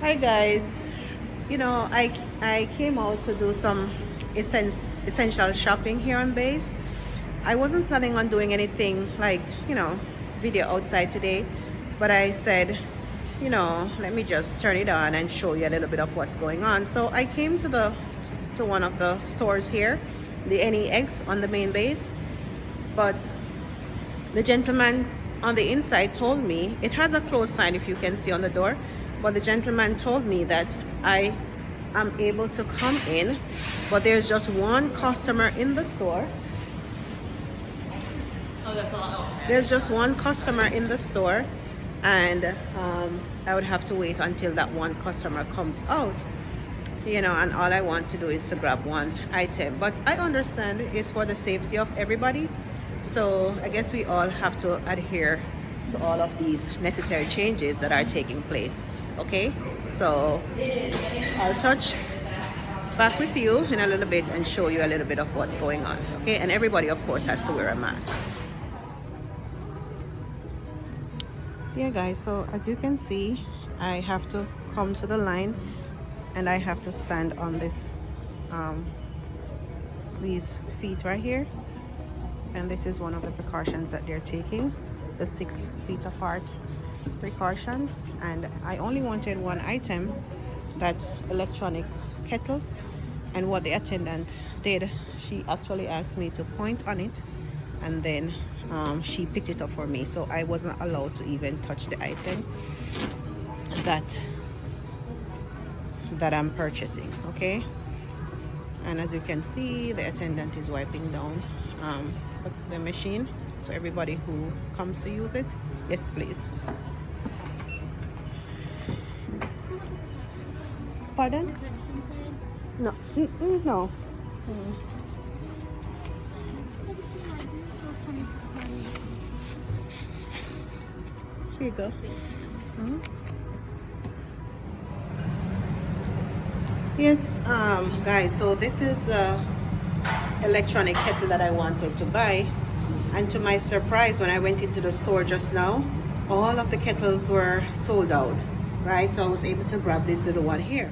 Hi guys. I came out to do some essential shopping here on base. I wasn't planning on doing anything like, video outside today, but I said, let me just turn it on and show you a little bit of what's going on. So I came to one of the stores here, the NEX on the main base, but the gentleman on the inside told me it has a closed sign, if you can see on the door, but the gentleman told me that I am able to come in, but there's just one customer in the store. Oh, that's all. Okay. There's just one customer in the store, and I would have to wait until that one customer comes out, and all I want to do is to grab one item. But I understand it's for the safety of everybody, so I guess we all have to adhere to all of these necessary changes that are taking place. Okay, so I'll touch back with you in a little bit and show you a little bit of what's going on. Okay, and everybody of course has to wear a mask. Yeah guys, so as you can see, I have to come to the line and I have to stand on this these feet right here, and this is one of the precautions that they're taking, the 6 feet apart precaution. And I only wanted one item, that electronic kettle, and what the attendant did, she actually asked me to point on it, and then she picked it up for me, so I wasn't allowed to even touch the item that I'm purchasing. Okay, and as you can see, the attendant is wiping down the machine, so everybody who comes to use it, yes please. Pardon? No, no. Here you go. Yes, guys, so this is electronic kettle that I wanted to buy, and to my surprise, when I went into the store just now, all of the kettles were sold out, right? So I was able to grab this little one here.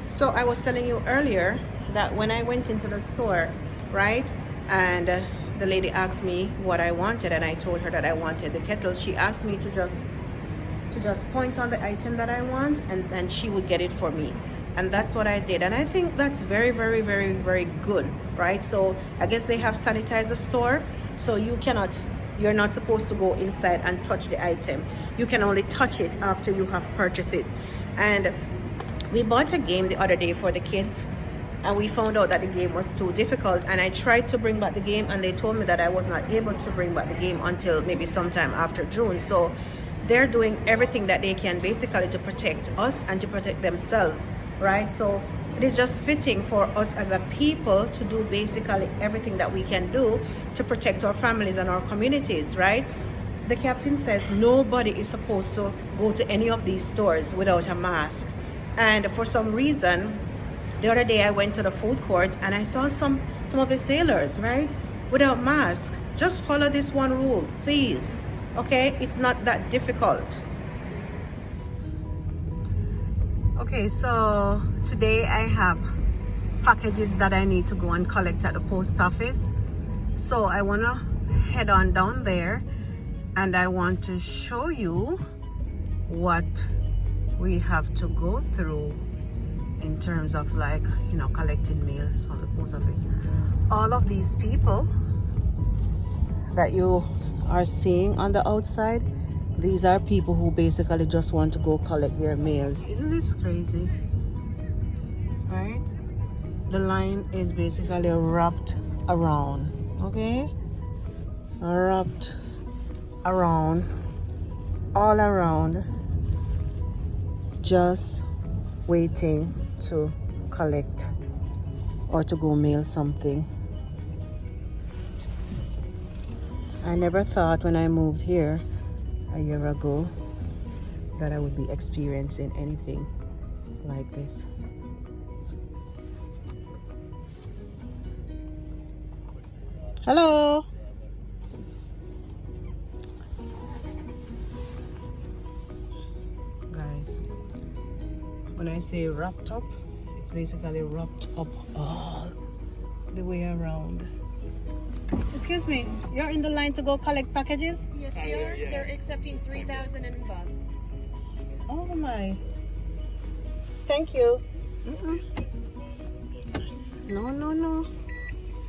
So I was telling you earlier that when I went into the store, right, and the lady asked me what I wanted, and I told her that I wanted the kettle, she asked me to just point on the item that I want, and then she would get it for me. And that's what I did, and I think that's very, very, very, very good, right? So I guess they have sanitized the store, so you're not supposed to go inside and touch the item. You can only touch it after you have purchased it. And we bought a game the other day for the kids, and we found out that the game was too difficult, and I tried to bring back the game, and they told me that I was not able to bring back the game until maybe sometime after June. So they're doing everything that they can basically to protect us and to protect themselves, right? So it is just fitting for us as a people to do basically everything that we can do to protect our families and our communities, right? The captain says nobody is supposed to go to any of these stores without a mask. And for some reason, the other day I went to the food court and I saw some of the sailors, right, without masks. Just follow this one rule, please. Okay, it's not that difficult. Okay, so today I have packages that I need to go and collect at the post office. So I want to head on down there, and I want to show you what we have to go through in terms of, like, collecting mails from the post office. All of these people that you are seeing on the outside, these are people who basically just want to go collect their mails. Isn't this crazy? Right? The line is basically wrapped around, okay? Wrapped around, all around, just waiting to collect or to go mail something. I never thought when I moved here a year ago that I would be experiencing anything like this. Hello. Guys, When I say wrapped up, it's basically wrapped up all the way around. Excuse me, you're in the line to go collect packages? Yes, we are. Yeah. They're accepting 3,000 and above. Oh my. Thank you. No, no, no.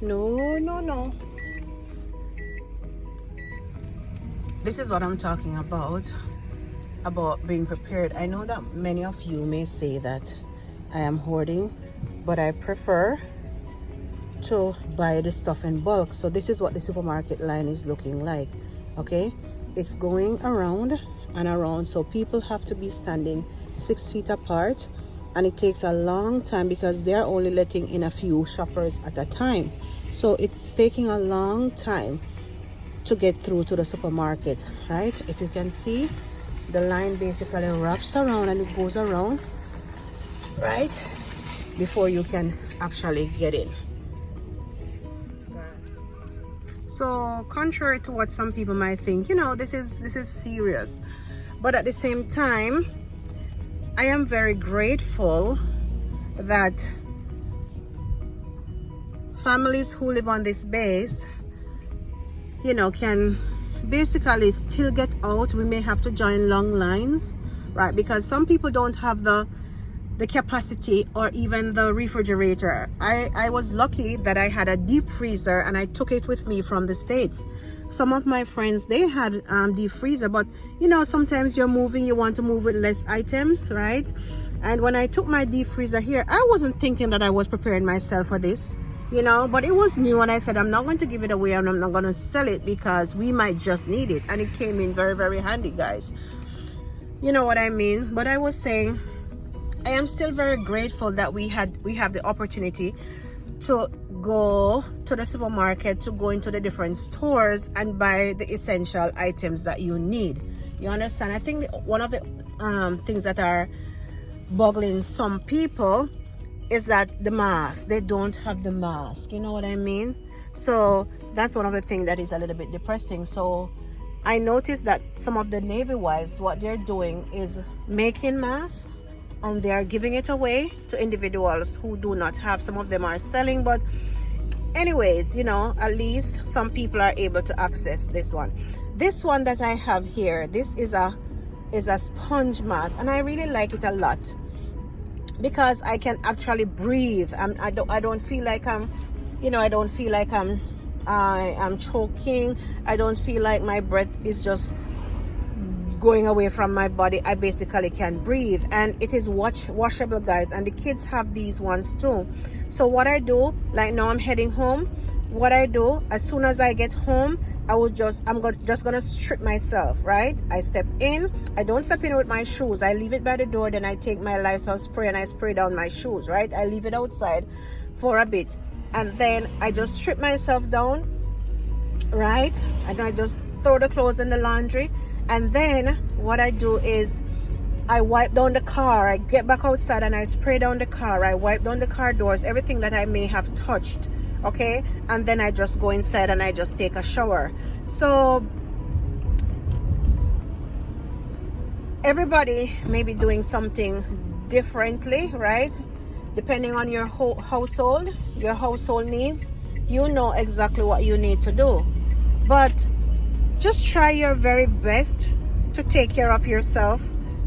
No, no, no. This is what I'm talking about being prepared. I know that many of you may say that I am hoarding, but I prefer to buy the stuff in bulk. So this is what the supermarket line is looking like. Okay, it's going around and around, so people have to be standing 6 feet apart, and it takes a long time because they're only letting in a few shoppers at a time. So it's taking a long time to get through to the supermarket, right? If you can see, the line basically wraps around and it goes around, right, before you can actually get in. So contrary to what some people might think, you know, this is serious, but at the same time, I am very grateful that families who live on this base, you know, can basically still get out. We may have to join long lines, right? Because some people don't have the capacity or even the refrigerator. I was lucky that I had a deep freezer and I took it with me from the States. Some of my friends, they had deep freezer, but you know, sometimes you're moving, you want to move with less items, right? And when I took my deep freezer here, I wasn't thinking that I was preparing myself for this, you know, but it was new, and I said I'm not going to give it away and I'm not going to sell it because we might just need it. And it came in very, very handy, guys. You know what I mean? But I was saying, I am still very grateful that we have the opportunity to go to the supermarket, to go into the different stores and buy the essential items that you need. You understand? I think one of the things that are boggling some people is that the mask, they don't have the mask. You know what I mean? So that's one of the things that is a little bit depressing. So I noticed that some of the Navy wives, what they're doing is making masks and they are giving it away to individuals who do not have. Some of them are selling, but anyways, you know, at least some people are able to access this one. This one that I have here, this is a sponge mask, and I really like it a lot because I can actually breathe. I don't feel like I'm, you know, I don't feel like I'm choking. I don't feel like my breath is just going away from my body. I basically can breathe, and it is washable, guys, and the kids have these ones too. So what I do, like now I'm heading home, what I do as soon as I get home, I'm just gonna strip myself, right? I step in, I don't step in with my shoes, I leave it by the door, then I take my Lysol spray and I spray down my shoes, right? I leave it outside for a bit, and then I just strip myself down, right? And I just throw the clothes in the laundry. And then what I do is I wipe down the car. I get back outside and I spray down the car. I wipe down the car doors, everything that I may have touched, okay? And then I just go inside and I just take a shower. So everybody may be doing something differently, right? Depending on your household needs, you know exactly what you need to do. But just try your very best to take care of yourself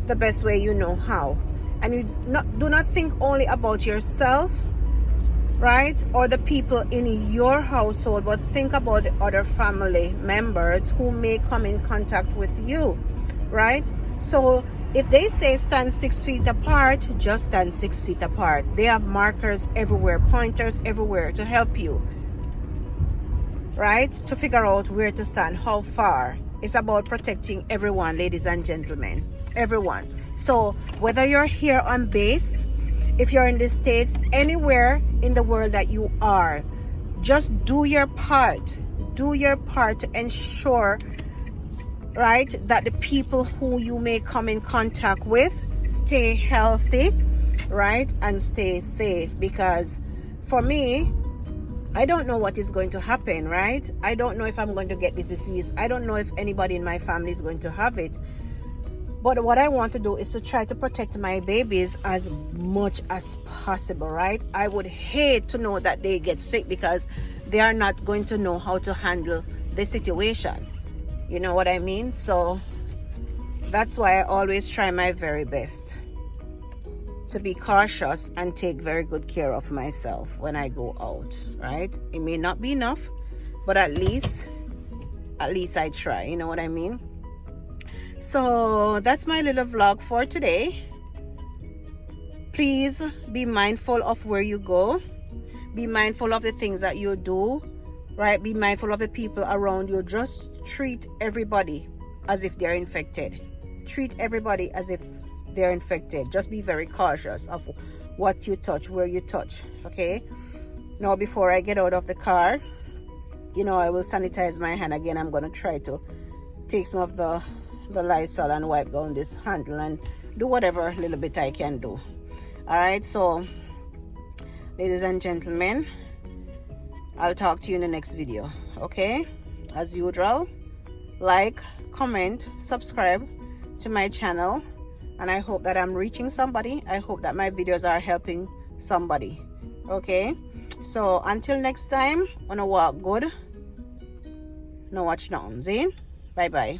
the best way you know how. And you do not think only about yourself, right, or the people in your household, but think about the other family members who may come in contact with you, right? So if they say stand 6 feet apart, just stand 6 feet apart. They have markers everywhere, pointers everywhere to help you, right, to figure out where to stand, how far. It's about protecting everyone, ladies and gentlemen, everyone. So whether you're here on base, if you're in the States, anywhere in the world that you are, just do your part. Do your part to ensure, right, that the people who you may come in contact with stay healthy, right, and stay safe. Because for me, I don't know what is going to happen, right? I don't know if I'm going to get this disease. I don't know if anybody in my family is going to have it. But what I want to do is to try to protect my babies as much as possible, right? I would hate to know that they get sick because they are not going to know how to handle the situation. You know what I mean? So that's why I always try my very best to be cautious and take very good care of myself when I go out, right? It may not be enough, but at least I try, you know what I mean? So that's my little vlog for today. Please be mindful of where you go. Be mindful of the things that you do, right? Be mindful of the people around you. Just treat everybody as if they're infected. Treat everybody as if they're infected. Just be very cautious of what you touch, where you touch, okay? Now, before I get out of the car, you know, I will sanitize my hand again. I'm going to try to take some of the Lysol and wipe down this handle and do whatever little bit I can do. All right, so ladies and gentlemen, I'll talk to you in the next video, okay? As usual, like, comment, subscribe to my channel, and I hope that I'm reaching somebody. I hope that my videos are helping somebody, okay? So until next time, wanna walk good, no watch nothing. Bye bye.